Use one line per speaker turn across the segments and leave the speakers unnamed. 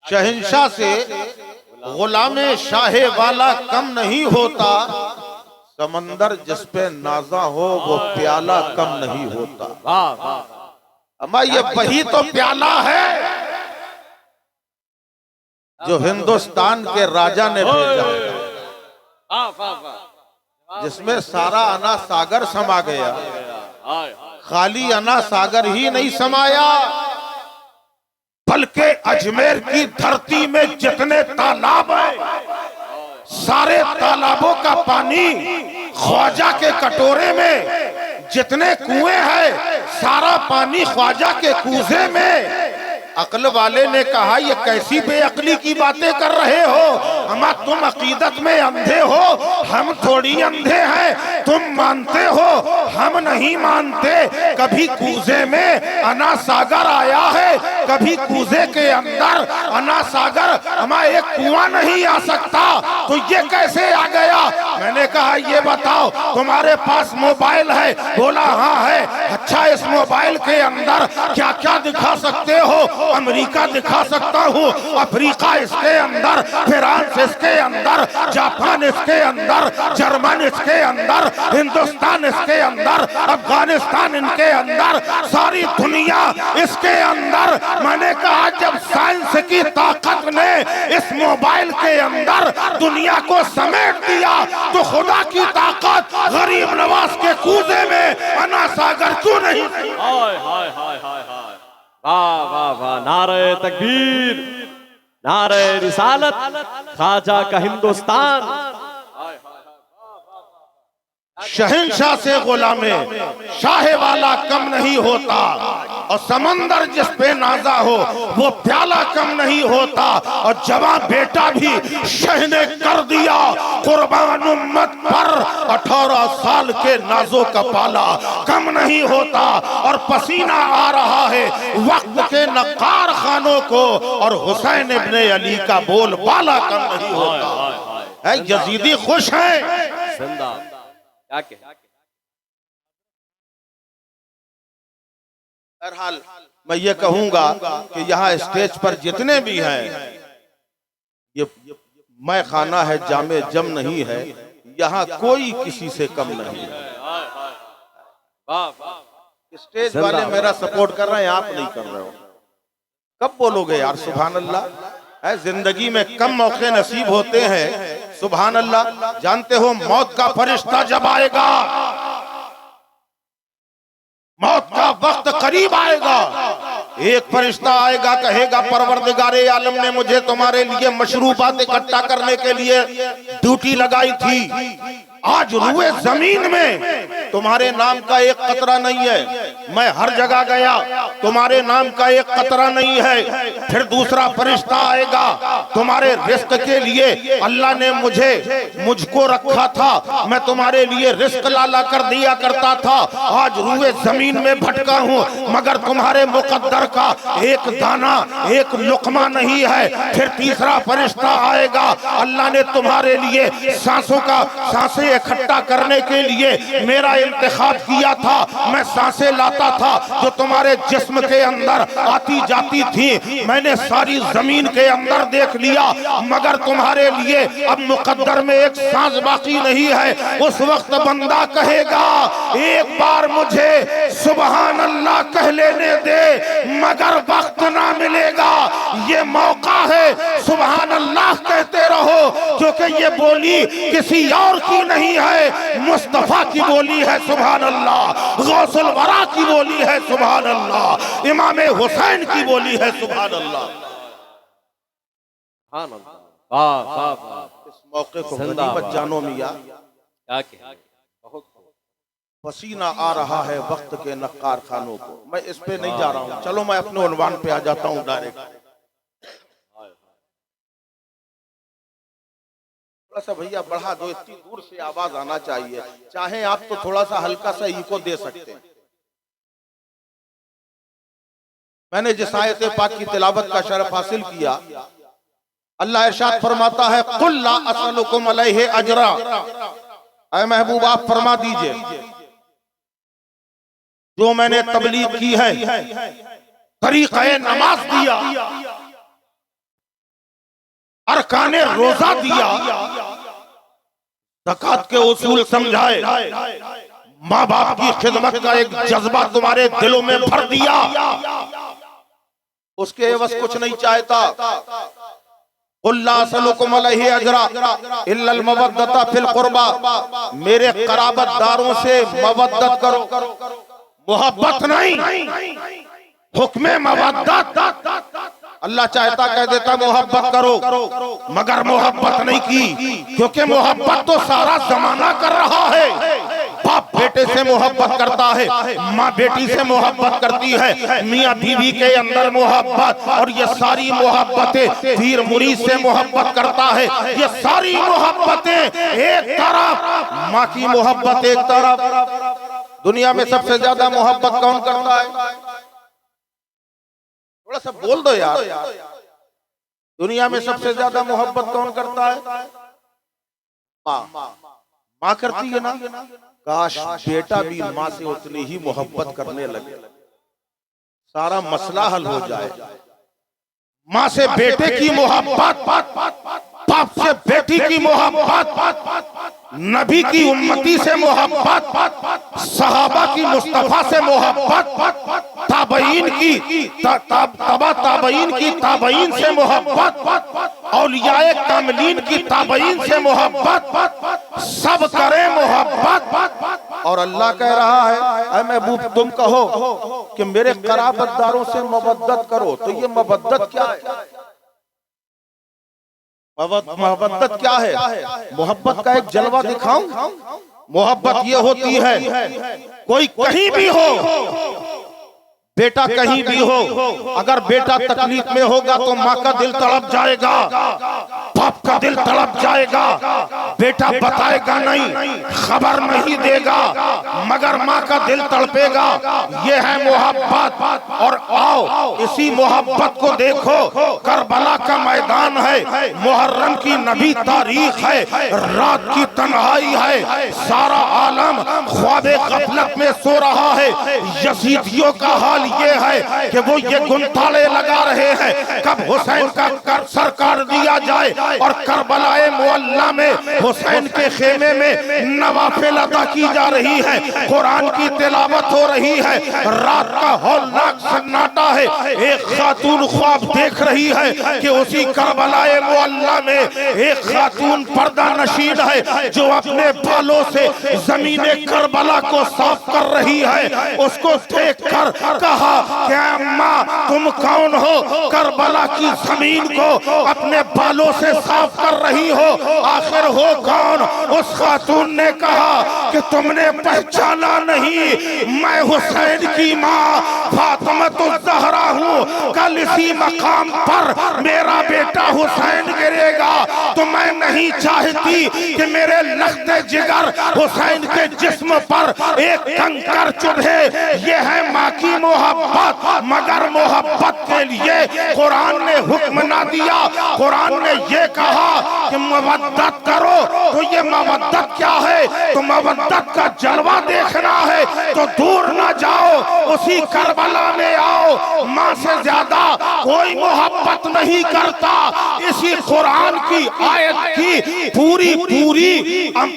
शहंशाह से गुलामे शाहे वाला कम नहीं होता, समंदर जिस पे नाजा हो वो प्याला कम नहीं होता। अम्मा ये वही तो प्याला है जो हिंदुस्तान के राजा ने भेजा, जिसमें सारा अना सागर समा गया। खाली अना सागर ही नहीं समाया, बल्कि अजमेर की धरती में जितने तालाब हैं, सारे तालाबों का पानी ख्वाजा के कटोरे में, जितने कुएं हैं सारा पानी ख्वाजा के कूजे में। अक्ल वाले ने कहा ये कैसी बेअक्ली की बातें कर रहे हो, अम्मा तुम अकीदत में अंधे हो, हम थोड़ी अंधे हैं, तुम मानते हो हम नहीं मानते। कभी कूजे में अना सागर आया है, कभी कूजे के अंदर अना सागर, अम्मा एक कुआं नहीं आ सकता, तो ये कैसे आ गया? मैंने कहा ये बताओ तुम्हारे पास मोबाइल है? बोला हाँ है। अच्छा इस मोबाइल के अंदर क्या क्या दिखा सकते हो? अमेरिका दिखा सकता हूँ, अफ्रीका इसके अंदर, फ्रांस इसके अंदर, जापान इसके अंदर, जर्मन इसके अंदर, हिंदुस्तान इसके अंदर, अफगानिस्तान इनके अंदर, सारी दुनिया इसके अंदर। मैंने कहा जब साइंस की ताकत ने इस मोबाइल के अंदर दुनिया को समेट दिया, तो खुदा की ताकत गरीब नवाज के कूजे में अना सागर क्यों नहीं?
हाय हाय हाय हाय हाय, वाह वाह वाह, नारे तकबीर, नारे रिसालत, ख्वाजा का हिंदुस्तान।
शहंशाह से गुलामे शाहे वाला कम नहीं होता, और समंदर जिस पे नाजा हो वो प्याला कम नहीं होता। और जवां बेटा भी शह ने कर दिया कुर्बान उम्मत पर, 18 साल के नाजों का पाला कम नहीं होता। और पसीना आ रहा है वक्त के नक्कार खानों को, और हुसैन इब्ने अली का बोल बाला कम नहीं होता। है यजीदी खुश है। बहरहाल मैं ये कहूंगा कि यहाँ स्टेज पर जितने भी हैं, ये मैं खाना है जामे जम नहीं है, यहाँ कोई किसी से कम नहीं है। स्टेज वाले मेरा सपोर्ट कर रहे हैं, आप नहीं कर रहे हो। कब बोलोगे यार सुभान अल्लाह? है जिंदगी में कम मौके नसीब होते हैं। सुभान अल्लाह। जानते हो मौत का फरिश्ता जब आएगा, मौत का वक्त करीब आएगा, एक फरिश्ता आएगा कहेगा परवरदिगारे आलम ने मुझे तुम्हारे लिए मशरूबात इकट्ठा करने के लिए ड्यूटी लगाई थी, आज रुए जमीन में तुम्हारे नाम का एक कतरा नहीं है। मैं हर जगह गया, तुम्हारे नाम का एक कतरा नहीं है। फिर दूसरा फरिश्ता आएगा, तुम्हारे रिस्क के लिए अल्लाह ने मुझको रखा था, मैं तुम्हारे लिए रिस्क लाला कर दिया करता था, आज रुए जमीन में भटका हूँ, मगर तुम्हारे मुकद्दर का एक दाना, एक लुकमा नहीं है। फिर तीसरा फरिश्ता आएगा, अल्लाह ने तुम्हारे लिए सांसें इकट्ठा करने के लिए मेरा इंतखाब किया था, मैं सांसें लाता था जो तुम्हारे जिस्म के अंदर आती जाती थी, मैंने सारी जमीन के अंदर देख लिया, मगर तुम्हारे लिए अब मुकद्दर में एक सांस बाकी नहीं है। उस वक्त बंदा कहेगा एक बार मुझे सुभान अल्लाह कह लेने दे, मगर वक्त ना मिलेगा, ये मौका है, सुभान अल्लाह कहते रहो, क्योंकि ये बोली किसी और की नहीं है, मुस्तफा की बोली है सुभान अल्लाह, गौसुल वरा की बोली है सुभान अल्लाह, इमाम हुसैन की बोली है सुभान अल्लाह। इस मौके को गनीमत जानो मियां, पसीना आ रहा है वक्त के नक्कार खानों को। मैं इस पे नहीं जा रहा हूँ, चलो मैं अपने उन्वान पे आ जाता हूँ डायरेक्ट। थोड़ा सा भैया बढ़ा दो, इतनी दूर से आवाज आना चाहिए, चाहे आप तो थोड़ा सा हल्का सा इको दे सकते हैं। मैंने जिस आयत पाक की तिलावत का शरफ हासिल किया, अल्लाह इरशाद फरमाता है कुल ला असलुकुम अलैहि अजरा, ऐ महबूब आप फरमा दीजिए जो मैंने तबलीग की है तरीक़े नमाज दिया, अरकाने रोजा दिया, ज़कात के उसूल समझाए, माँ बाप की खिदमत का एक जज्बा तुम्हारे दिलों में भर दिया, उसके एवज कुछ नहीं चाहता। उल्ला असलुकुम अलैहि अजरा इल्लल मवद्दता फिल कुर्बा, मेरे कराबतदारों से मवद्दत करो, मोहब्बत नहीं, हुक्मे मवद्दत। अल्लाह चाहता कह देता मोहब्बत करो, मगर मोहब्बत नहीं की, क्योंकि मोहब्बत तो सारा जमाना कर रहा है। बाप बेटे से मोहब्बत करता है, माँ बेटी से मोहब्बत करती है, मियाँ बीवी के अंदर मोहब्बत, और ये सारी मोहब्बतें पीर मुरीद से मोहब्बत करता है। ये सारी मोहब्बतें एक तरफ, माँ की मोहब्बत एक तरफ। दुनिया में सबसे ज्यादा मोहब्बत कौन करता है? थोड़ा सा बोल दो यार, दुनिया में सबसे ज्यादा मोहब्बत कौन करता है? माँ करती है ना। काश बेटा भी माँ से उतनी ही मोहब्बत करने लगे, सारा मसला हल हो जाए। माँ से बेटे की मोहब्बत, बाप से बेटी की मोहब्बत, नबी की उम्मती से मोहब्बत, सहाबा की मुस्तफा से मोहब्बत, ताबईन की तबा ताबईन की ताबईन से मोहब्बत, औलियाए कामिलीन की ताबईन से मोहब्बत, सब करे मोहब्बत। और अल्लाह कह रहा है, ऐ महबूब तुम कहो कि मेरे कराबतदारों से मवद्दत करो। तो ये मवद्दत क्या है? मोहब्बत क्या है? मोहब्बत का एक जलवा दिखाऊं। मोहब्बत ये होती है, कोई कहीं भी हो, बेटा कहीं भी हो, अगर बेटा तकलीफ में होगा तो माँ का दिल तड़प जाएगा, बाप का दिल तड़प जाएगा। बेटा बताएगा नहीं, खबर नहीं देगा, मगर माँ का दिल तड़पेगा। ये है मोहब्बत। और आओ इसी मोहब्बत को देखो, करबला का मैदान है, मुहर्रम की नबी तारीख है, रात की तन्हाई है, सारा आलम ख्वाबे गफलत में सो रहा है। यजीदियों का हाल ये है कि वो ये गुंताले लगा रहे हैं कब हुसैन का सर काट दिया जाए, और करबलाए मुअल्ला में हुसैन के खेमे में नवाफिल अदा की जा रही है, कुरान की तिलावत हो रही है, रात का हौलनाक सन्नाटा है। एक खातून ख्वाब देख रही है कि उसी करबलाए मुअल्ला में एक खातून पर्दा नशीन है जो अपने बालों से जमीने करबला को साफ कर रही है। उसको देख कर कहा कि अम्मा तुम कौन हो, करबला की जमीन को अपने बालों से साफ कर रही हो, आखिर हो कौन? उस खातून ने कहा कि तुमने पहचाना नहीं, मैं हुसैन की माँ फातिमा ज़हरा हूँ। कल इसी मकाम पर मेरा बेटा हुसैन गिरेगा, तो मैं नहीं चाहती कि मेरे लख्ते जिगर हुसैन के जिस्म पर एक कंकर चुभे। ये है माँ की मोहब्बत। मगर मोहब्बत के लिए कुरान ने हुक्म ना दिया, कुरान ने ये कहा कि मवद्दत करो। तो ये मवद्दत क्या है? तो मवद्दत का जलवा देखना है तो दूर ना जाओ, उसी करबला में आओ। माँ से ज्यादा कोई मोहब्बत नहीं करता। इसी कुरान की आयत की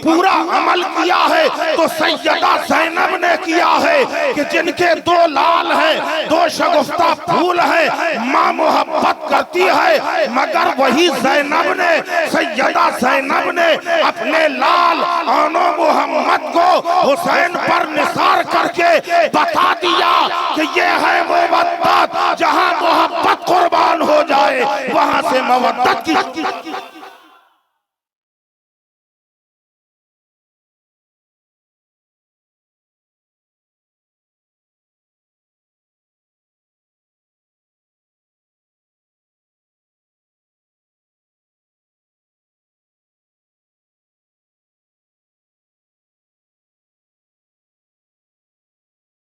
पूरा अमल किया है तो सैयदा ज़ैनब ने किया है कि जिनके दो लाल हैं, दो शगुफ्ता फूल है, माँ मोहब्बत करती है, मगर वही ज़ैनब ने, सैयदा ज़ैनब ने अपने लाल आनो मोहम्मद को हुसैन पर निसार करके बता दिया कि ये है मोहब्बत। जहाँ मोहब्बत कुर्बान हो जाए वहां से मवद्दत की।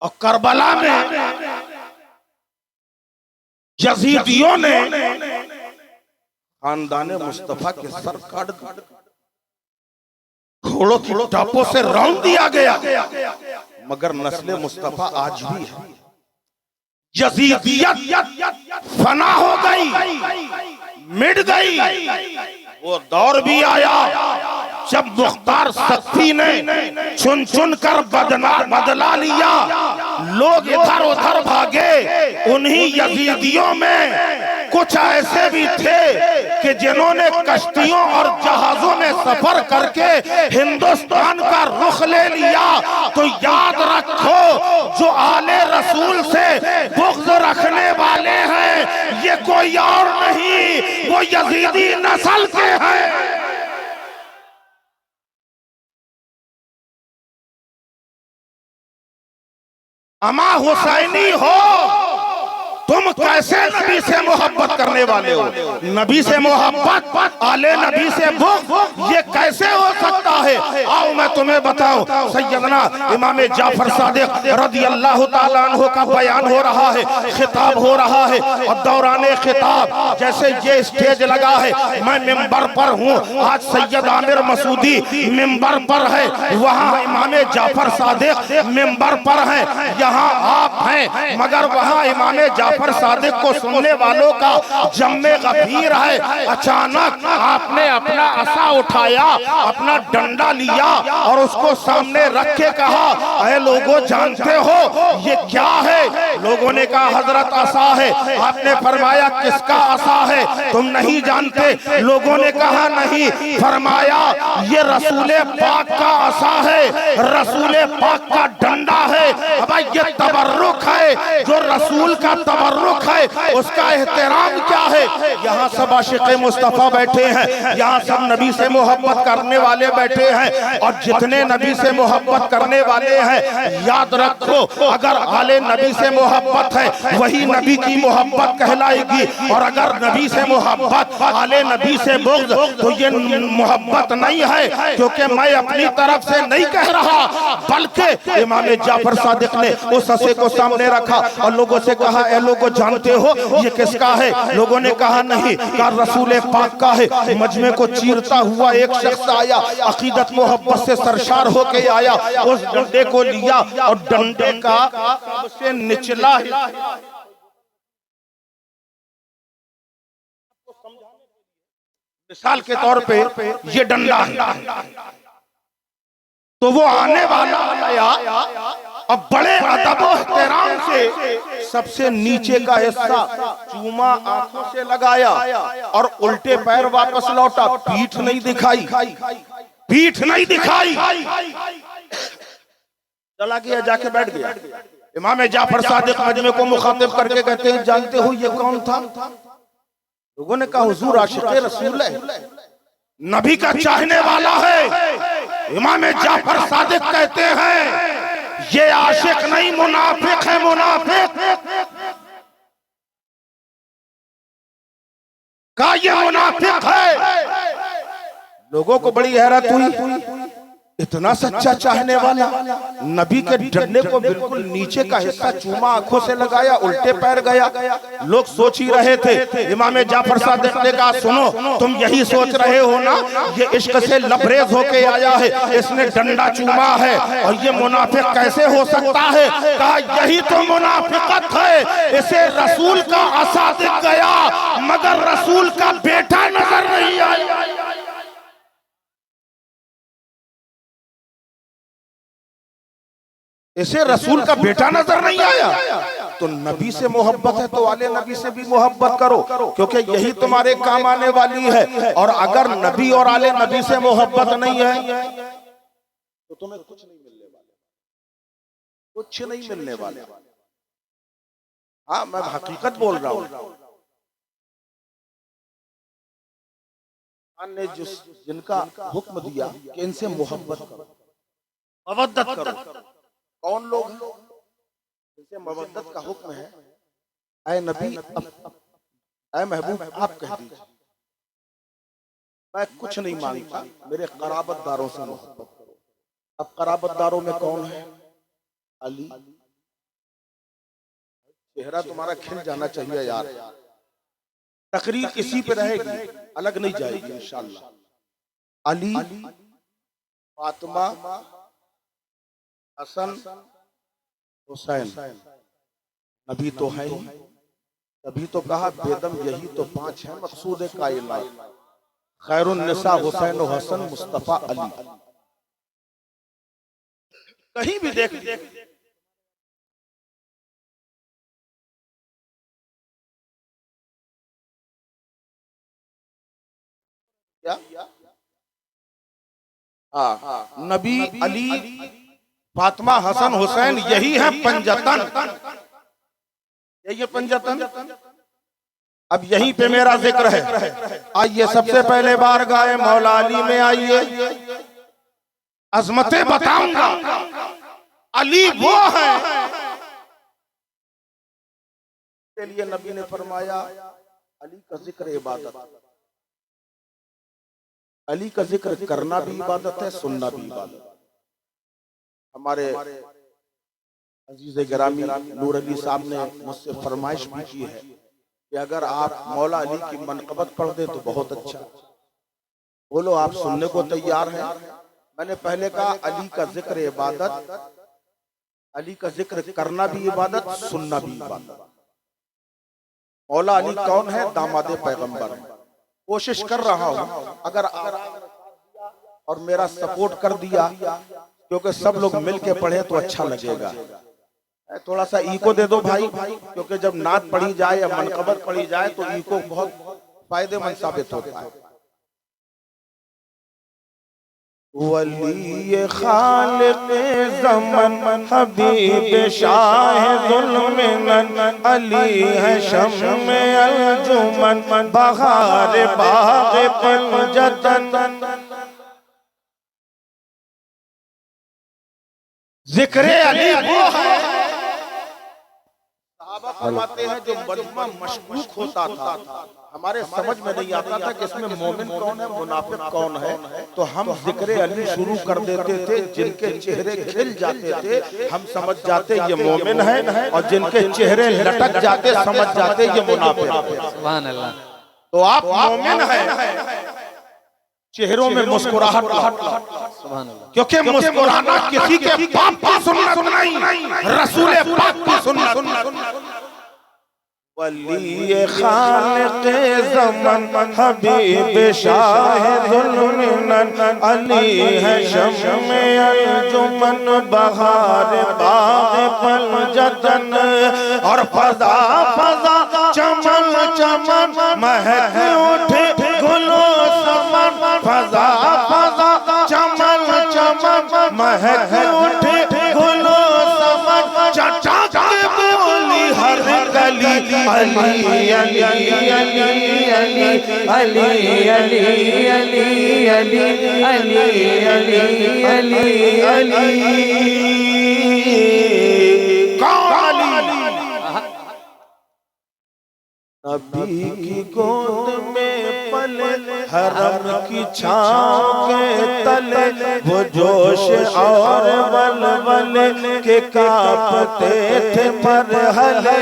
और करबला में यजीदियों ने खानदाने मुस्तफा के सर काट दिए, घोड़ों की टापों से रौंद दिया गया, मगर नस्ले मुस्तफा आज भी है। यजीदियत फना हो गई, मिट गई। वो दौर भी आया जब मुख्तार सख्ती ने चुन चुन कर बदला लिया, लोग इधर उधर भागे। उन्हीं यजीदियों में कुछ ऐसे भी थे कि जिन्होंने कश्तियों और जहाजों में सफर करके हिंदुस्तान का रुख ले लिया। तो याद रखो, जो आले रसूल से बुग़्ज़ रखने वाले हैं ये कोई और नहीं, वो यजीदी नस्ल के हैं। अमा हुसैनी हो, तुम कैसे नबी से मोहब्बत करने वाले हो? नबी से मोहब्बत, आले नबी से बुग़्ज़, ये कैसे हो सकता है? आओ मैं तुम्हें बताऊं। सैयदना इमाम जाफर सादिक रज़ियल्लाहु ताला अन्हु का बयान हो रहा है, खिताब हो रहा है। और दौराने खिताब जैसे ये स्टेज लगा है, मैं मिंबर पर हूँ। आज सैयद आमिर मसूदी मिंबर पर है, वहाँ इमाम जाफर सादिक मिंबर पर है, यहाँ आप हैं, मगर वहाँ इमाम जाफर सादिक को सुनने वालों का जम्मे गफीर है। अचानक आपने अपना असा उठाया, अपना डंडा लिया और उसको सामने रख के कहा, ऐ लोगों जानते हो ये क्या है? लोगों ने कहा हजरत असा है। आपने फरमाया किसका असा है? तुम नहीं जानते? लोगों ने कहा नहीं। फरमाया ये रसूले पाक का असा है, रसूले पाक का डंडा है। अब ये तबर्रुक है, जो रसूल का तबर्रुक है उसका एहतराम क्या है? यहाँ सब आशिक़े मुस्तफ़ा बैठे हैं, यहाँ सब नबी से मोहब्बत करने वाले बैठे हैं। और जितने नबी से मोहब्बत करने वाले हैं, याद रखो, अगर आले नबी से मोहब्बत है वही नबी की मोहब्बत कहलाएगी। और अगर नबी से मोहब्बत, आले नबी से बुग़्ज़, तो ये मोहब्बत नहीं है। क्योंकि मैं अपनी तरफ से नहीं कह रहा, बल्कि इमाम जाफर सादिक ने उस असे को सामने रखा और लोगों से कहा, ए लोगों जानते हो ये किसका है? लोगों ने कहा नहीं। कहा रसूल पाक का है। मजमे को चीरता हुआ एक शख्स आया, अकीदत मोहब्बत से सरशार होके आया, उस डंडे को लिया और डंडे का सबसे निचला मिसाल के तौर पे ये डंडा है, तो वो आने वाला आया, अब बड़े अदब और एहतराम से सबसे नीचे का हिस्सा चूमा आंखों से लगाया और उल्टे पैर वापस लौटा। पीठ नहीं दिखाई, पीठ नहीं दिखाई, चला गया, जाके बैठ गया। इमाम जाफर सादिक मजमे को मुखातिब करके कहते हैं, जानते हो ये कौन था? लोगों ने कहा हुजूर आशिक़े रसूल है, नबी का चाहने वाला है। इमाम जाफर सादिक कहते हैं ये आशिक नहीं मुनाफिक है, मुनाफिक का ये मुनाफिक है। लोगों को बड़ी हैरत हुई, इतना सच्चा चाहने वाला नबी के डंडे को बिल्कुल नीचे का हिस्सा चूमा आंखों से लगाया, उल्टे पैर गया। लोग सोच ही रहे थे। इमाम जाफर सादिक ने कहा, सुनो, तुम यही सोच रहे हो ना, ये इश्क से लबरेज होके आया है, इसने डंडा चूमा है और ये मुनाफिक कैसे हो सकता है? कहा यही तो मुनाफिकत है। इसे रसूल का असा दिख गया मगर रसूल का बेटा नजर नहीं आया। इसे रसूल का बेटा नजर नहीं आया। तो नबी से मोहब्बत है तो आले नबी से भी मोहब्बत करो, क्योंकि यही तुम्हारे काम आने वाली है। और अगर नबी और आले नबी से मोहब्बत नहीं है तो तुम्हें कुछ नहीं मिलने वाला, कुछ नहीं मिलने वाला। हाँ, मैं हकीकत बोल रहा हूँ। ने जिनका हुक्म दिया कि इनसे मोहब्बत करो, मवद्दत करो, कौन लोग हैं जिनसे मवद्दत का हुक्म है? ऐ नबी, ऐ महबूब, आप कह दीजिए मैं कुछ नहीं मांगता, मेरे कराबतदारों से मोहब्बत करो। अब कराबतदारों में कौन है? अली। चेहरा तुम्हारा खिल जाना चाहिए यार। तकरीर इसी पे रहेगी, अलग नहीं जाएगी इंशाअल्लाह। अली, फातिमा, हसन, हुसैन, नबी तो है ही, तभी तो कहा बेदम यही तो 5 है मकसूद कायनात, खैरुन निसा हुसैन व हसन मुस्तफा अली। कहीं भी देख क्या, नबी अली फातिमा हसन हुसैन यही है पंजतन, यही है पंजतन। अब यहीं पे मेरा जिक्र है। आइए सबसे पहले बार गाए मौला अली में आइए, अजमतें बताऊंगा। अली वो है के लिए नबी ने फरमाया अली का जिक्र इबादत, अली का जिक्र करना भी इबादत है, सुनना भी इबादत है। हमारे अजीज गिरामी नूर अली साहब ने मुझसे फरमाइश भी की है कि अगर आप मौला अली की मनक़बत पढ़ दे तो बहुत अच्छा। बोलो आप सुनने को तैयार हैं? मैंने पहले कहा अली का जिक्र इबादत, अली का जिक्र करना भी इबादत, सुनना भी इबादत। मौला अली कौन है? दामादे पैगंबर है। कोशिश कर रहा हूं अगर और मेरा सपोर्ट कर दिया, क्योंकि सब लोग मिलके पढ़े तो अच्छा लगेगा। थोड़ा सा ईको दे दो भाई, क्योंकि जब नात पढ़ी जाए या मनक़बत पढ़ी जाए तो ईको बहुत फायदेमंद साबित होता है। वली खालिक़ ज़मन हबीब शाह ज़ुल्मन अली है शम्म अंजुमन बहार बाग़ पंजतन। ज़िक्र अली वो है, साहबा फरमाते हैं जो मजमा मशकूक होता था, हमारे समझ में नहीं आता था कि इसमें मोमिन कौन है मुनाफिक कौन है, तो हम जिक्र अली शुरू कर देते थे। जिनके चेहरे खिल जाते थे हम समझ जाते ये मोमिन है, और जिनके चेहरे लटक जाते समझ जाते ये मुनाफिक है। सुभान अल्लाह। तो आप मोमिन है, चेहरों में मुस्कुराहट, क्योंकि मुस्कुराना किसी के पाप की सुन्नत नहीं, रसूल पाक की सुन्नत। वली खालिक़ ज़मन हबीब शाह ज़ुल्मन अली है शम्म अंजुमन बहार बाग़ पंजतन। और फज़ा फज़ा चमन चमन महक उठे गुलो समन, फज़ा फज़ा चमन चमन महक उठे गुलो समन। चचा के बोली हर गली अली अली अली अली अली अली अली अली अली अली नबी की गोद में पले हरम की छाँव के तले, वो जोश और वलवले के कांपते थे मरहले।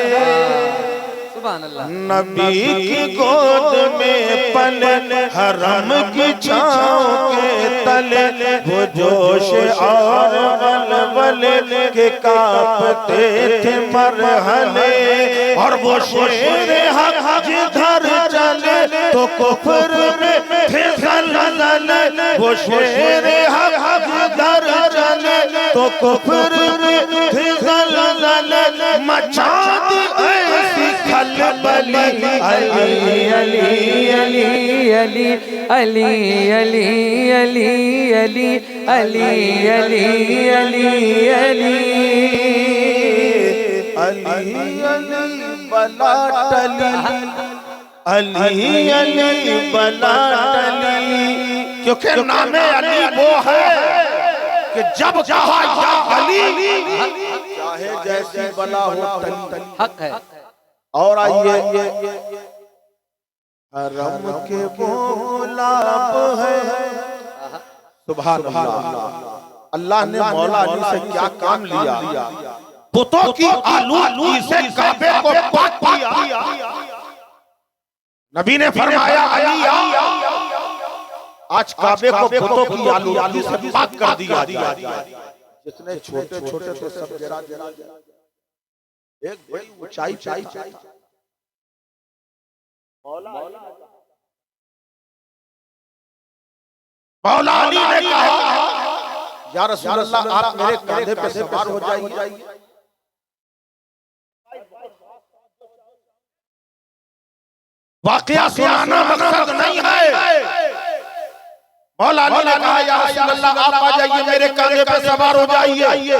नबी की गोद में पले हरम की छाँव के तले, वो जोश और वलवले के कांपते थे मरहले। और वो शेर हक जिधर चले तो कुफ्र में थे ज़लज़ले, वो शेर हक जिधर चले तो कुफ्र में थे ज़लज़ले। मचा दी ऐसी खलबली अली अली अली अली अली अली अली अली अली अली अली अली अली बला टली अली अली बला टली। क्योंकि नामे अली वो है कि जब कहा या अली चाहे जैसी बला हो टली। हक है। और आइए हरम के गुलाब है। सुभान अल्लाह। अल्लाह ने मौला अली से क्या काम लिया, पुतों की आलूदगी से काबे को पाक किया। नबी ने फरमाया अली आज काबे को पुतों की आलूदगी से पाक कर दिया। जितने छोटे छोटे थे सब गिरा गिरा। एक बड़ी ऊंचाई चाहिए। मौला अली ने कहा या रसूल अल्लाह आप मेरे कांधे पे सवार हो जाइए। वाकया सुनाना मकसद नहीं है। मौला अली ने कहा या रसूल अल्लाह आप आ जाइए मेरे कांधे पे सवार हो जाइए।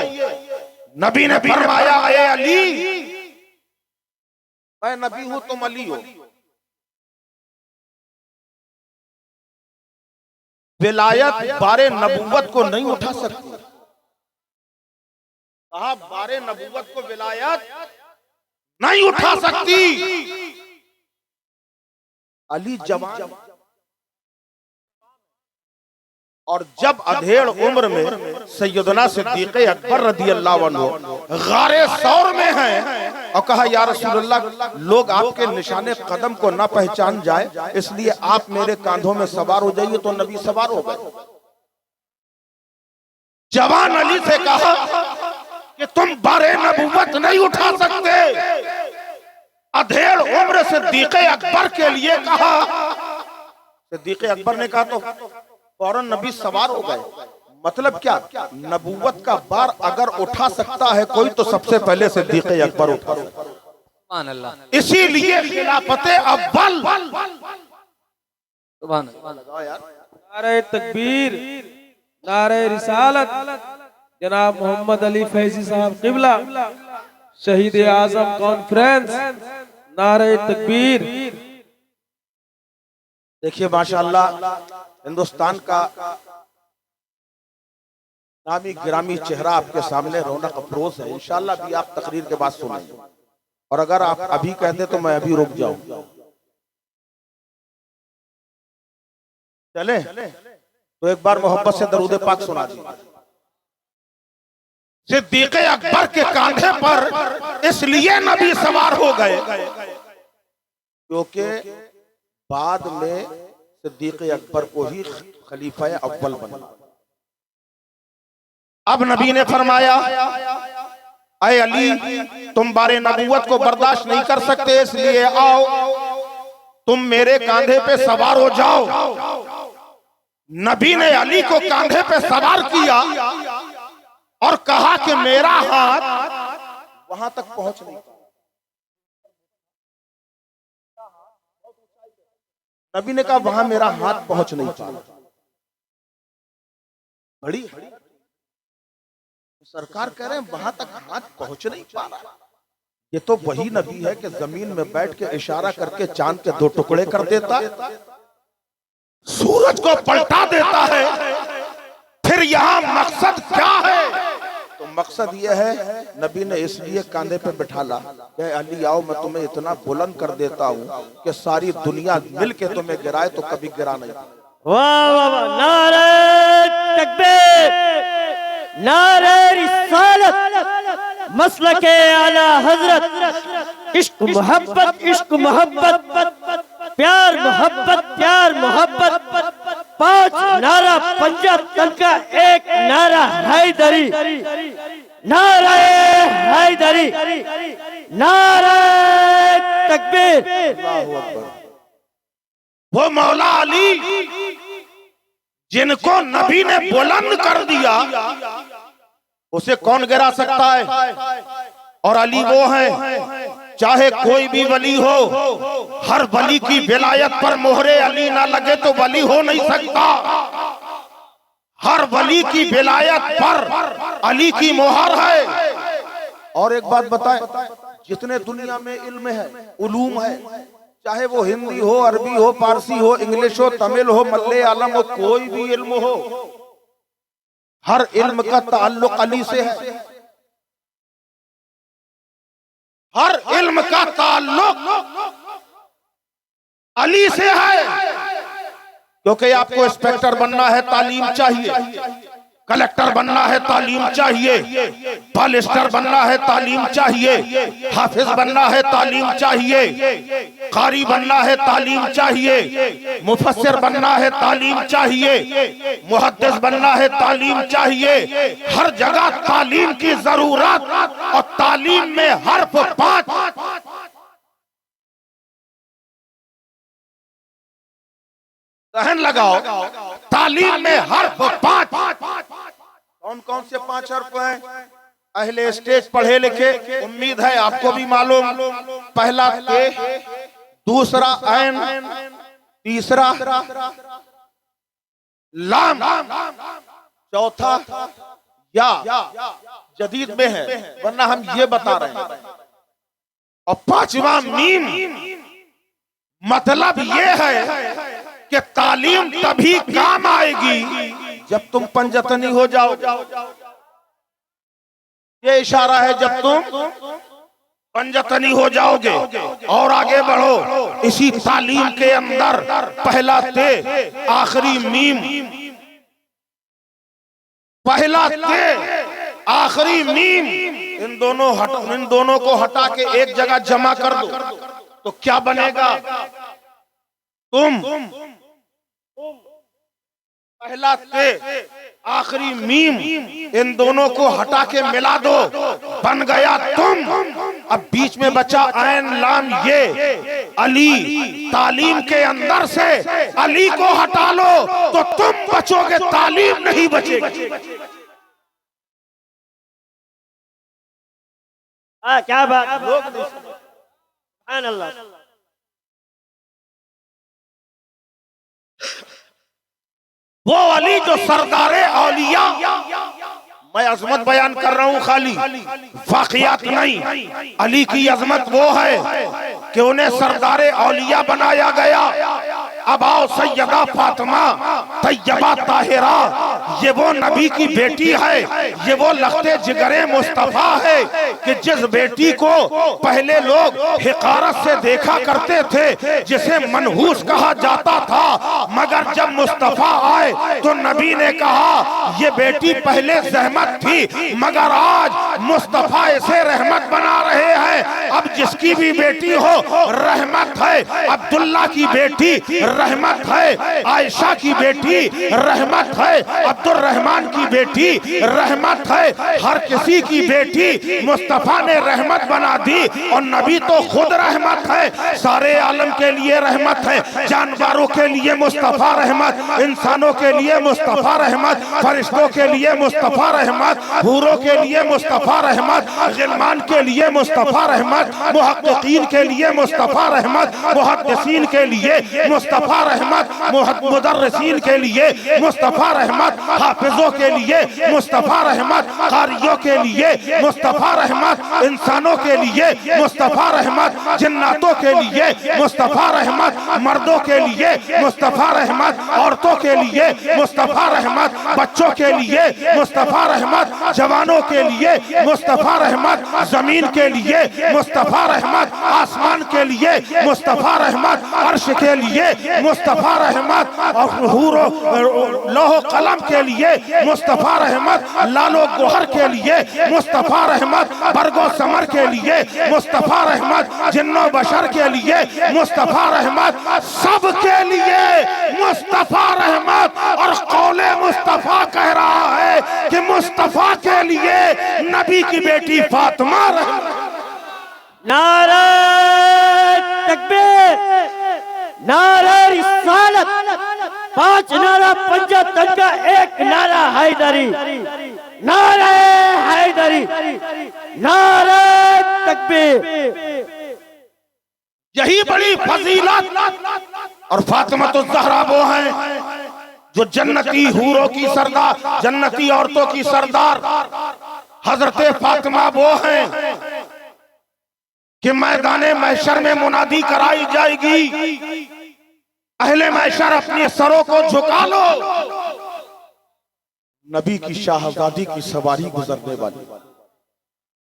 नबी ने फरमाया ए अली मैं नबी हूं तुम अली हो। विलायत बारे नबूवत को नहीं उठा सकती। कहा बारे नबूवत को विलायत नहीं उठा सकती। अली जवान और जब अधेड़ उम्र में सैयदना सिद्दीक़ अकबर रज़ी अल्लाह अन्हु गारे सौर में हैं और कहा या रसूल अल्लाह लोग आपके निशाने कदम को ना पहचान जाए इसलिए आप मेरे कांधों में सवार हो जाइए। तो नबी सवार हो गए। जवान अली से कहा कि तुम बारे नबूवत नहीं उठा सकते। अधेड़ उम्र सिद्दीक़ अकबर के लिए कहा। सिद्दीक़ अकबर ने कहा तो फौरन नबी सवार हो गए। मतलब क्या नबूवत का बार अगर उठा सकता है कोई तो सबसे पहले सिद्दीक़ अकबर उठा सकता। इसीलिए खिलाफते अव्वल
नारे तकबीर, नारे रिसालत, जनाब मोहम्मद अली फैजी साहब किबला, शहीद आजम कॉन्फ्रेंस, नारे तकबीर।
देखिए माशाअल्लाह हिंदुस्तान का नामी गिरामी चेहरा आपके सामने रौनक अफरोज है। इंशाअल्लाह भी आप तकरीर के बाद सुनाइए और अगर आप अभी कहते तो मैं अभी रुक जाऊं। चले तो एक बार मोहब्बत से दरूद पाक सुना दीजिए। सिद्दीक़ अकबर के कांधे पर इसलिए नबी सवार हो गए क्योंकि बाद में सिद्दीक़ अकबर को ही खलीफा अव्वल बना। अब नबी ने फरमाया ऐ अली तुम बारे नबूवत को बर्दाश्त नहीं कर सकते इसलिए आओ तुम मेरे कांधे पे सवार हो जाओ। नबी ने अली को कांधे पे सवार किया और कहा कि मेरा हाथ वहां तक पहुंच नहीं। नबी ने कहा वहां मेरा हाथ पहुंच नहीं पा। बड़ी सरकार कह रहे हैं वहां तक हाथ पहुंच नहीं पा रहा। ये तो वही नबी है कि जमीन में बैठ के इशारा करके चांद के दो टुकड़े कर देता, सूरज को पलटा देता है। फिर यहाँ मकसद क्या है? तो मकसद ये है नबी ने इसलिए कांधे पे बिठाला कि अली आओ मैं तुम्हें इतना बुलंद कर देता हूँ कि सारी दुनिया मिल के तुम्हें गिराए तो कभी गिरा नहीं।
वाह वाह वाह, नारे तकबीर, नारे रिसालत, मसलके आला हजरत, इश्क मोहब्बत, इश्क मोहब्बत, प्यार मोहब्बत, प्यार मोहब्बत, 5 नारा पंजाब तक का एक नारा हैदरी, नारा हैदरी, नारा तकबीर।
वो मौला अली जिनको नबी ने बुलंद कर दिया उसे कौन गिरा सकता है? और अली वो है चाहे कोई भी वली हो, हर वली की विलायत पर मोहरे अली ना लगे तो वली हो नहीं सकता। हर वली की विलायत पर अली की मोहर है। और एक बात बताएं, जितने दुनिया में इल्म है, उलूम है, चाहे वो हिंदी हो, अरबी हो, पारसी हो, इंग्लिश हो, तमिल हो, मलयालम हो, कोई भी इल्म हो, हर इल्म का ताल्लुक अली से है। हर इल्म का ताल्लुक अली से है। क्योंकि आपको इंस्पेक्टर बनना है तालीम चाहिए, कलेक्टर बनना है तालीम चाहिए, बालिस्टर बनना है तालीम चाहिए, हाफिज बनना है तालीम चाहिए, कारी बनना है तालीम चाहिए, मुफस्सिर बनना है तालीम चाहिए, मुहद्दिस बनना है तालीम चाहिए। हर जगह तालीम की जरूरत, और तालीम में हर्फ 5 जहन लगाओ, तालीम में हर्फ 5। कौन कौन से 5 हर्फ हैं? अहले स्टेज पढ़े लिखे, उम्मीद है आपको भी मालूम। पहला ते, दूसरा ऐन, तीसरा लाम, चौथा या जदीद में है, वरना हम ये बता रहे हैं। और 5वां मीम। मतलब ये है कि तालीम तभी काम आएगी जब तुम पंजतनी हो जाओ। ये इशारा है, जब तुम पंजतनी हो जाओगे और आगे बढ़ो। इसी तालीम के अंदर पहला ते, आखिरी मीम, पहला ते, आखिरी मीम, इन दोनों को हटा के एक जगह जमा कर दो तो क्या बनेगा? तुम पहला ते, आखिरी मीम, इन दोनों को हटा के मिला दो, बन गया तुम। अब बीच में बचा ऐन लाम ये अली। तालीम के अंदर से अली को हटा लो तो तुम बचोगे, तालीम नहीं बचेगी।
क्या बात, सुभान अल्लाह।
वो अली जो सरदारे औलिया, मैं अजमत बयान कर रहा हूं खाली, वाकयात नहीं। अली की अजमत वो है कि उन्हें सरदारे औलिया बनाया गया। अब आओ, सैयदा फातिमा तैयबा ताहिरा, ये वो नबी की बेटी है, ये वो लख्ते जिगरे मुस्तफा है कि जिस बेटी को पहले लोग हिकारत से देखा करते थे, जिसे मनहूस कहा जाता था, मगर जब मुस्तफा आए तो नबी ने कहा ये बेटी पहले रहमत थी, मगर आज मुस्तफा इसे रहमत बना रहे हैं। अब जिसकी भी बेटी हो रहमत है। अब्दुल्ला की बेटी रहमत है, आयशा की बेटी रहमत है, अब्दुल रहमान की बेटी रहमत है। हर किसी की बेटी मुस्तफा ने रहमत बना दी, और नबी तो खुद रहमत है, सारे आलम के लिए रहमत है। जानवरों के लिए मुस्तफा रहमत, इंसानों के लिए मुस्तफा रहमत, फरिश्तों के लिए मुस्तफा रहमत, हूरों के लिए मुस्तफा रहमत, गिलमान के लिए मुस्तफा रहमत, मुहक्किकीन के लिए मुस्तफा रहमत, मुहद्दिसीन के लिए मुस्तफा रहमत, मुदर्रिसीन के लिए मुस्तफा रहमत, हाफिजों के लिए मुस्तफा रहमत, कारियों के लिए मुस्तफा रहमत, इंसानों के लिए मुस्तफा रहमत, जिन्नातों के लिए मुस्तफा रहमत, मर्दों के लिए मुस्तफा रहमत, औरतों के लिए मुस्तफा रहमत, बच्चों के लिए मुस्तफा रहमत, जवानों के लिए मुस्तफा रहमत, जमीन के लिए मुस्तफा रहमत, आसमान के लिए मुस्तफा रहमत, अर्श के लिए मुस्तफा रहमत, और हूरो लोहो कलम के लिए मुस्तफा रहमत, लालो गोहर के लिए मुस्तफा रहमत, बरगो समर के लिए मुस्तफा रहमत, जिन्नो बशर के लिए मुस्तफा रहमत, सब के लिए मुस्तफा रहमत। और कौले मुस्तफा कह रहा है कि मुस्तफा के लिए नबी की बेटी फातिमा रहमत।
नारे तकबीर, नारे रिसालत, 5 नारा पंजातन का एक नारा हैदरी, नारे हैदरी, नारे तकबीर।
यही बड़ी फजीलत। और फातिमा तो ज़हरा वो है जो जन्नती हूरों की सरदार, जन्नती औरतों की सरदार। हजरते फातिमा वो हैं कि मैदाने महशर में मुनादी कराई जाएगी, अहले महशर अपने सरों को झुका लो। नबी की शाहजादी की सवारी गुजरने वाली,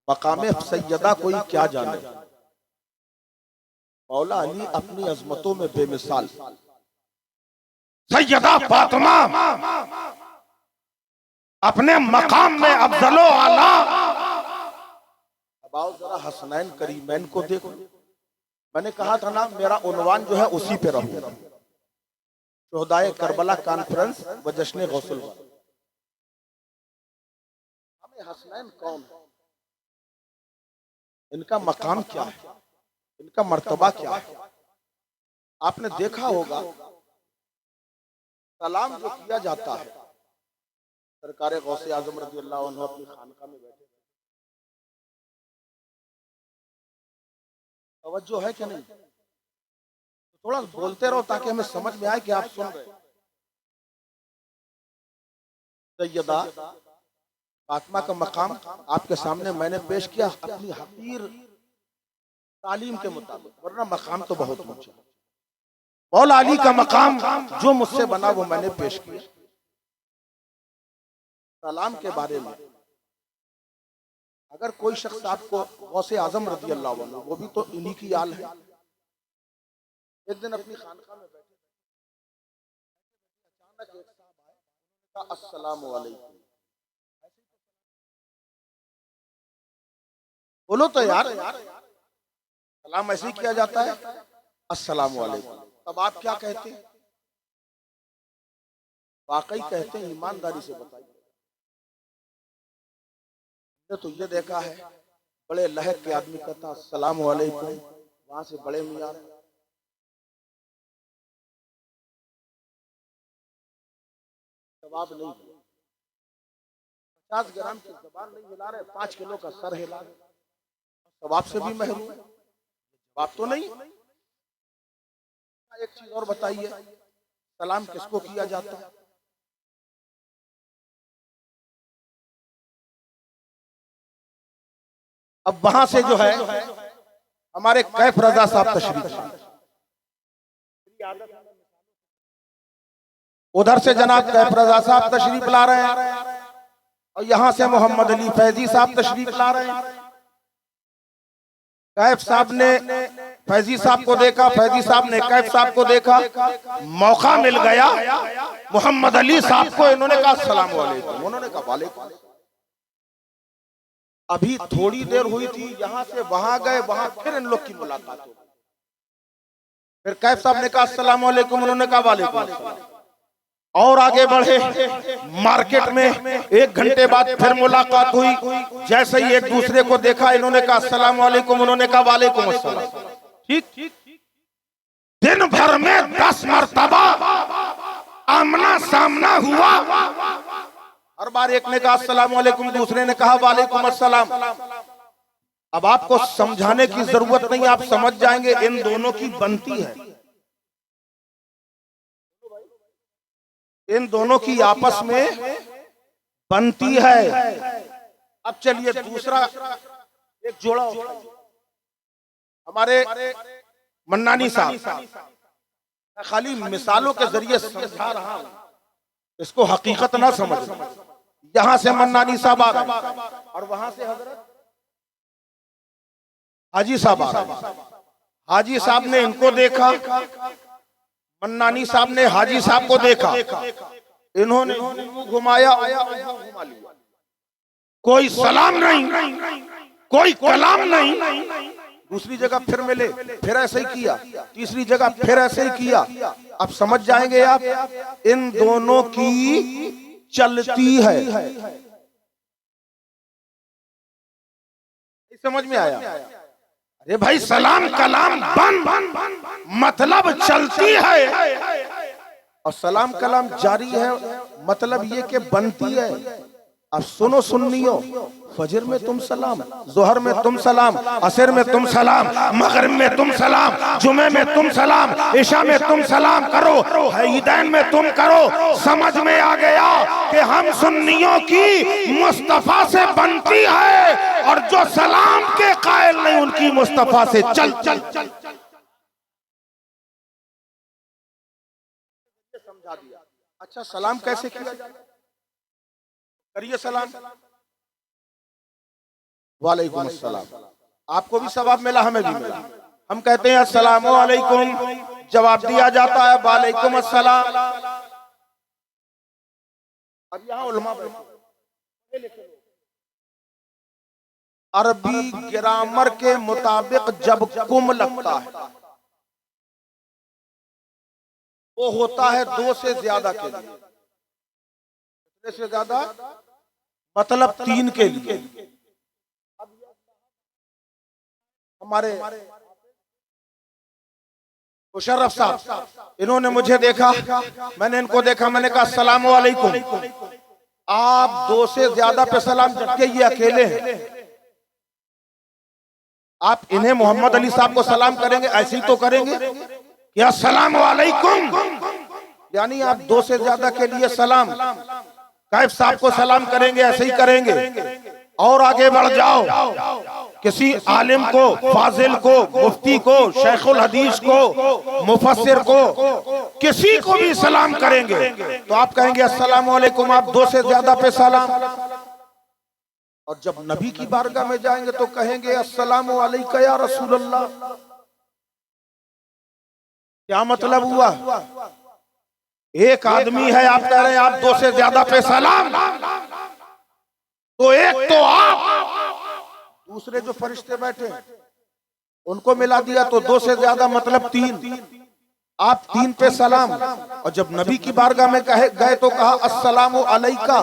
मकामे सैयदा कोई क्या जाने। मौला अली अपनी अजमतों में बेमिसाल। सैयदा फातिमा अपने मकाम में अफजलो आला। अब आओ जरा हसनैन करीमैन को देखो। मैंने कहा था ना मेरा उन्वान जो है उसी पे रहूंगा, शोहदाए करबला कॉन्फ्रेंस व जश्न गौसुल। हमें हसनैन कौन है, इनका मकाम क्या है, इनका मर्तबा क्या है। आपने देखा होगा सलाम जो किया जाता है, सरकार गौसे आजम रज़ी अल्लाह अन्हु अपनी खानका में बैठे, तवज्जो है कि नहीं? तो थोड़ा बोलते रहो ताकि हमें समझ में आए कि आप सुन रहे। सैयदा फातिमा का मकाम आपके सामने मैंने पेश किया अपनी हकीर तालीम के मुताबिक, वरना मकाम तो बहुत ऊंचा। मौला अली का मकाम जो मुझसे बना वो मैंने पेश किया। सलाम के बारे में अगर कोई शख्स आपको गौसे आजम रज़ी अल्लाह अन्हु, वो भी तो इन्हीं की आल है, एक दिन अपनी खानका में बैठे, अचानक एक साहब आए, कहा अस्सलामु अलैकुम। बोलो तो यार, सलाम ऐसे ही किया जाता है, अस्सलामु अलैकुम। तब आप क्या कहते हैं? वाकई कहते हैं, ईमानदारी से बताइए। तो ये देखा है बड़े लहर के आदमी कहता अस्सलामु अलैकुम, वहां से बड़े मियां जवाब नहीं दिया। 50 ग्राम की जबान नहीं हिला रहे, 5 किलो का सर हिला रहे, जवाब से भी महरूम, जवाब तो नहीं। एक चीज और बताइए, सलाम किसको किया जाता है? अब वहां से जो है हमारे कैफ रजा साहब तशरीफ, उधर से जनाब कैफ रजा साहब तशरीफ ला रहे हैं और यहां से मोहम्मद अली फैजी साहब तशरीफ ला रहे हैं। कैफ साहब ने फैजी साहब को देखा, फैजी साहब ने कैफ साहब को देखा, मौका मिल गया मोहम्मद अली साहब को, इन्होंने कहा अस्सलाम वालेकुम, उन्होंने कहा वालेकुम। अभी थोड़ी देर हुई थी, यहां से वहां गए, वहां फिर इन लोग की मुलाकात हो गई। फिर कैफ साहब ने कहा अस्सलाम वालेकुम, उन्होंने कहा वालेकुम अस्सलाम। और आगे बढ़े, मार्केट में 1 घंटे बाद फिर मुलाकात हुई, जैसे ही एक दूसरे को देखा, इन्होंने कहा अस्सलाम वालेकुम, उन्होंने कहा वालेकुम अस्सलाम। ठीक दिन भर में 10 मरतबा आमना सामना हुआ। हर बार एक ने कहा अस्सलाम वालेकुम, दूसरे ने कहा वालेकुम अस्सलाम। अब आपको समझाने की जरूरत नहीं, आप समझ जाएंगे इन दोनों की बनती है, इन दोनों की आपस में बनती है। अब चलिए दूसरा एक जोड़ा हमारे मन्नानी साहब, खाली मिसालों के जरिए समझा रहा हूं, इसको हकीकत ना समझ। यहां से मन्नानी साहब आ गए और वहां से हजरत हाजी साहब आ गए। हाजी साहब ने इनको देखा, मन्नानी साहब ने हाजी साहब को देखा, इन्होंने घुमाया, घुमा लिया, कोई सलाम नहीं, कोई कलाम नहीं। दूसरी जगह फिर मिले, फिर ऐसे ही किया, तीसरी जगह फिर ऐसे ही किया। अब समझ जाएंगे आप, इन दोनों की चलती है। समझ में आया? अरे भाई सलाम कलाम बन मतलब चलती है, और सलाम कलाम जारी है मतलब ये कि बनती है। अब सुनो सुन्नियो, फजर में तुम सलाम, जोहर में तुम सलाम, असर में तुम सलाम, मगरिब में तुम सलाम, जुमे में तुम सलाम, इशा में तुम सलाम करो, ईदैन में तुम करो। समझ में आ गया कि हम सुन्नियों की मुस्तफा से बनती है, और जो सलाम के कायल नहीं उनकी मुस्तफा से चल चल चल चल। समझा दिया। अच्छा सलाम कैसे किया जाए? करिए सलाम, वालेकुम अस्सलाम। आपको भी सवाब मिला, हमें भी मिला। हम कहते हैं अस्सलामु अलैकुम, जवाब दिया जाता है वालेकुम अस्सलाम। अब यहाँ उलमा अरबी ग्रामर के मुताबिक जब कुम लगता है वो होता है 2 से ज्यादा के लिए, कितने से ज्यादा मतलब 3 के लिए। हमारे मुशर्रफ साहब, इन्होंने मुझे देखा, मैंने इनको देखा, मैंने कहा अस्सलाम वालेकुम। आप 2 से ज्यादा पे सलाम, जबकि ये अकेले हैं। आप इन्हें मोहम्मद अली साहब को सलाम करेंगे, ऐसे ही तो करेंगे कि अस्सलाम वालेकुम, यानी आप 2 से ज्यादा के लिए सलाम, कैफ साहब को सलाम करेंगे, ऐसे ही करेंगे। और आगे बढ़ जाओ, किसी आलिम को, फाजिल को, मुफ्ती को, शेखुल हदीस को, मुफस्सिर को, किसी को भी सलाम करेंगे तो आप कहेंगे अस्सलाम वालेकुम, आप 2 से ज्यादा पे सलाम। और जब नबी की बारगाह में जाएंगे तो कहेंगे अस्सलामु अलैका या रसूलल्लाह। क्या मतलब हुआ? एक आदमी है, आप कह रहे हैं आप 2 से ज्यादा पे सलाम, तो एक तो आप, दूसरे जो फरिश्ते बैठे उनको मिला दिया तो 2 से ज्यादा मतलब 3, आप 3 पे सलाम। और जब नबी की बारगाह में गए तो कहा अस्सलामु अलैका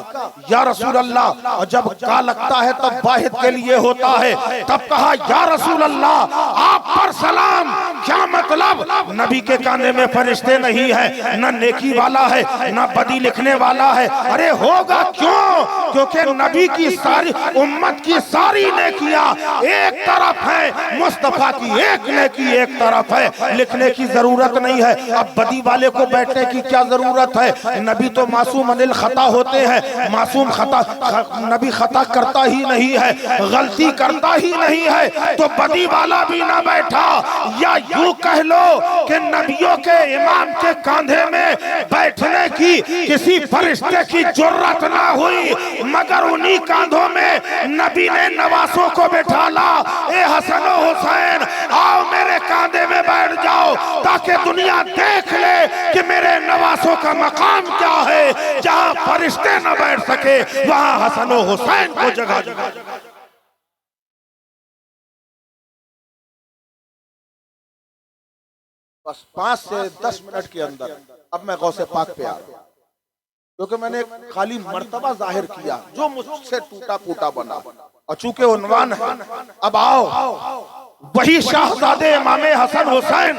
या रसूल अल्लाह। और जब का लगता है तब वाहिद के लिए होता है, तब कहा या रसूल अल्लाह आप पर सलाम। क्या मतलब? नबी के कांधे में फरिश्ते नहीं है, न नेकी वाला है, न बदी लिखने वाला है। अरे होगा क्यों? क्योंकि नबी की सारी उम्मत की सारी नेकियां एक तरफ है, मुस्तफा की एक नेकी एक तरफ है, लिखने की जरूरत नहीं है। अब बदी वाले को बैठने की क्या जरूरत है? नबी तो मासूम अनिल खता होते हैं, मासूम खता, नबी खता करता ही नहीं है, गलती करता ही नहीं है, तो बदी वाला भी ना बैठा। या यूं कह लो कि नबियों के इमाम के कांधे में बैठने की किसी फरिश्ते की जरूरत ना हुई, मगर उन्हीं कांधों में नबी ने नवासों को बैठा ला। ए हसन हुसैन आओ मेरे कांधे में बैठ जाओ, ताकि दुनिया देख ले कि मेरे नवासों का मकाम क्या है। जहां फरिश्ते न बैठ सके वहां हसन हुसैन को जगह जगह। बस 5 से 10 मिनट के अंदर अब मैं गौसे पाक पे आ रहा हूं, क्योंकि मैंने खाली मर्तबा जाहिर किया जो मुझसे टूटा फूटा बना, और चूंकि उन्वान है अब आओ वही शाहजादे इमामे हसन हुसैन।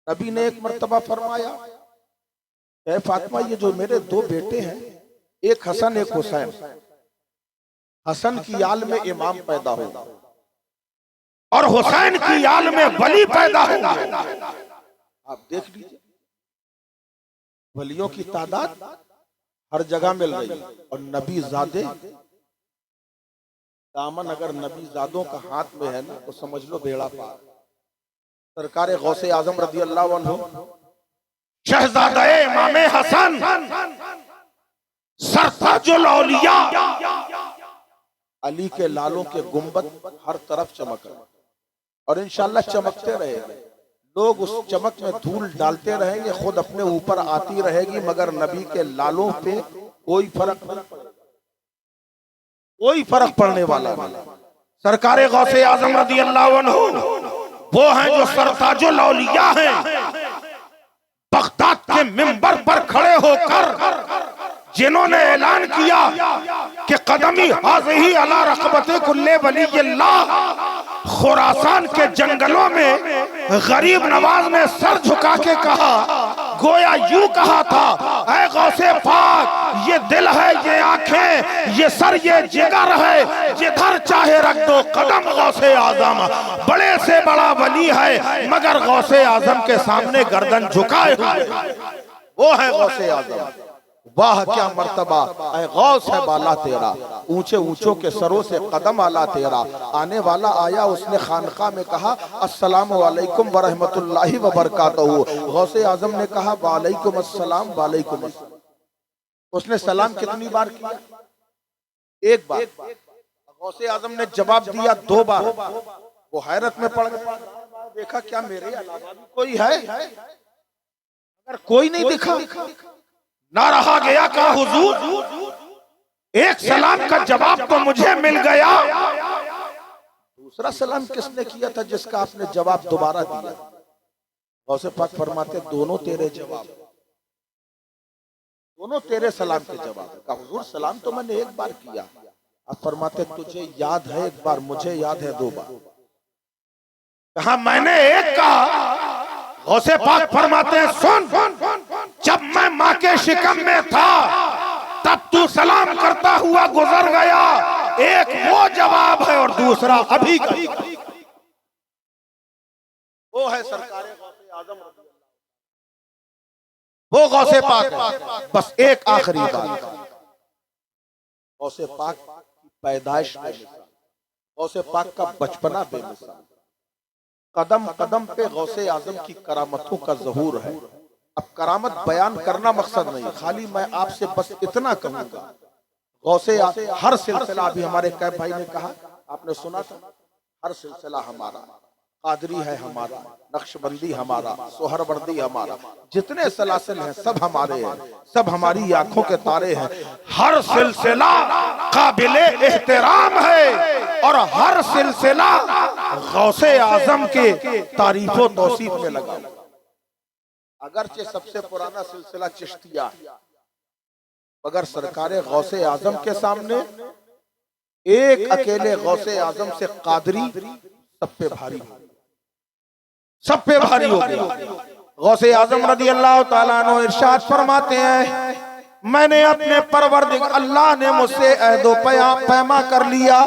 नबी ने एक मर्तबा फरमाया, ऐ फातिमा ये जो मेरे 2 बेटे हैं, एक हसन एक हुसैन, हसन की आल में इमाम पैदा होगा और हुसैन की आल में वली पैदा होगा। आप देख लीजिए वलियों की तादाद हर जगह मिल रही है, और नबी ज़ादे दामन अगर नबी ज़ादों का हाथ में है ना तो समझ लो बेड़ा पार। सरकार गौसे आजम रज़ी अल्लाह अन्हु शहजादा इमामे हसन सरताजुल औलिया, अली के लालों के गुंबद हर तरफ चमक रहे और इंशाल्लाह चमकते रहेंगे। लोग उस चमक में धूल डालते रहेंगे, खुद अपने ऊपर आती रहेगी, मगर नबी के लालों पे कोई फर्क नहीं पड़ेगा, कोई फर्क पड़ने वाला नहीं। सरकार गौसे आजम रज़ी अल्लाह अन्हु वो हैं जो सरताजुल औलिया हैं। बगदाद के मिंबर पर खड़े होकर जिन्होंने ऐलान किया कि कदमी हाज़िही अला रक़बते कुल्ले वलिय्यिल्लाह, खुरासान के जंगलों में गरीब नवाज ने सर झुका के कहा, गोया यूं कहा था, ऐ गौसे पाक ये दिल है, ये आंखें, ये सर, ये जिगर है, जिधर चाहे रख दो कदम गौसे आजम। बड़े से बड़ा वली है मगर गौसे आजम के सामने गर्दन झुकाए हुए वो है गौसे आजम। वाह क्या मर्तबा, ऐ गौस है बाला तेरा, ऊंचे ऊंचों के सरों से कदम आला तेरा। आने वाला आया, उसने खानका में कहा अस्सलामु अलैकुम व रहमतुल्लाहि व बरकातहू। गौसे आजम ने कहा वालेकुम अस्सलाम वालेकुम अस्सलाम। उसने सलाम कितनी बार किया? एक बार। गौसे आजम ने जवाब दिया 2 बार। वो हैरत में पड़ गया, देखा क्या मेरे अलावा भी कोई है? अगर कोई नहीं दिखा, ना रहा गया का हुजूर, एक सलाम का जवाब तो मुझे मिल गया, दूसरा सलाम किसने किया था जिसका आपने जवाब दोबारा दिया? गौसे पाक फरमाते दोनों तेरे जवाब, दोनों तेरे सलाम के जवाब। कहा हुजूर सलाम तो मैंने एक बार किया। आप फरमाते तुझे याद है एक बार, मुझे याद है 2 बार। कहा मैंने एक कहा। गौसे पाक फरमाते हैं सुन, जब मैं मां के शिकम में था तब तू सलाम करता हुआ गुजर गया, एक वो जवाब है और दूसरा अभी का वो है सरकारे गौसे आजम, वो गौसे पाक है। बस एक आखिरी बात, गौसे पाक की पैदाइश बेमिसाल, गौसे पाक का बचपना बेमिसाल, कदम कदम पे गौसे आजम की करामतों का ज़हूर है। अब करामत बयान करना मकसद नहीं, खाली मैं आपसे बस इतना कहूंगा, गौसे हर सिलसिला, अभी हमारे कैब भाई ने कहा, आपने सुना था, हर सिलसिला हमारा, कादरी है हमारा, नक्शबंदी हमारा, सोहरवर्दी हमारा, जितने सलासिल हैं सब हमारे हैं, सब हमारी आंखों के तारे हैं। हर सिलसिला काबिले एहतराम है और हर सिलसिला गौसे आजम के तारीफो तौसीफ में लगा। अगरचे सबसे पुराना सिलसिला चिश्तिया, मगर सरकारे गौसे आजम के सामने एक अकेले गौसे आजम से कादरी सब पे भारी, सब पे भारी हो गया। गौसे आजम रदी अल्लाह ताला अन्हु इरशाद फरमाते हैं, मैंने अपने परवरदिगार, अल्लाह ने मुझसे अहदो पैमा कर लिया।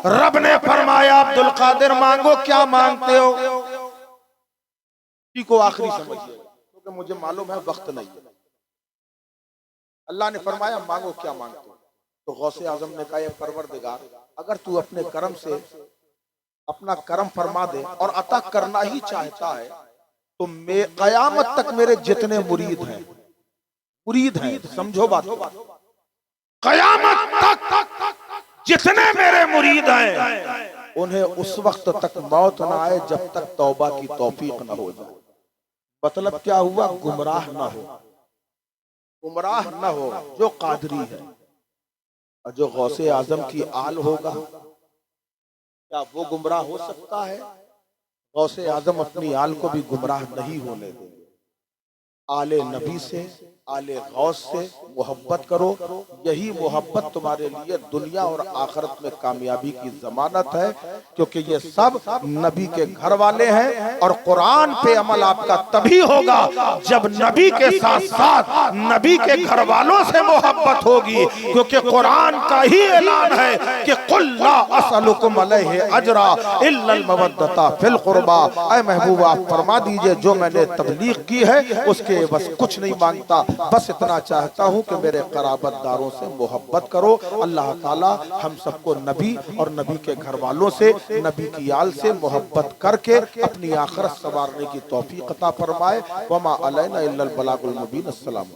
रब ने फरमाया अब्दुल कादिर मांगो क्या मांगते हो, को आखिरी समझिए क्योंकि मुझे मालूम है वक्त नहीं है। अल्लाह ने फरमाया मांगो क्या मांगते हो, तो गौसे आजम ने कहा परवरदिगार अगर तू अपने करम से अपना करम फरमा दे और अता करना ही चाहता है तो कयामत तक मेरे जितने मुरीद हैं, समझो बात, कयामत तक जितने मेरे मुरीद हैं उन्हें उस वक्त तक मौत ना आए जब तक तौबा की तौफीक न हो जाए। मतलब क्या हुआ, गुमराह न हो जो कादरी है। और जो गौसे आजम की आल होगा क्या वो गुमराह हो सकता है? गौसे आजम अपनी आल को भी गुमराह नहीं होने देंगे। आले नबी से, आले गौस से मोहब्बत करो, यही मोहब्बत तुम्हारे लिए दुनिया और आखिरत में कामयाबी की जमानत है, क्योंकि ये सब नबी के घर वाले हैं। और कुरान पे अमल आपका तभी होगा जब नबी के साथ साथ नबी के घर वालों से मोहब्बत होगी, क्योंकि कुरान का ही ऐलान है कि कुल ला असअलुकुम अलैहि अजरा इल्लल मवद्दता फिल कुर्बा। ऐ महबूबा आप फरमा दीजिए जो मैंने तबलीग की है उसके बस कुछ नहीं मांगता, बस इतना चाहता हूं कि मेरे कराबतदारों से मोहब्बत करो। अल्लाह ताला हम सबको नबी और नबी के घर वालों से, नबी की आल से मोहब्बत करके अपनी आखिरत संवारने की तौफीक अता फरमाए। वमा अलैना इल्लल बलागुल मुबीन। अस्सलाम।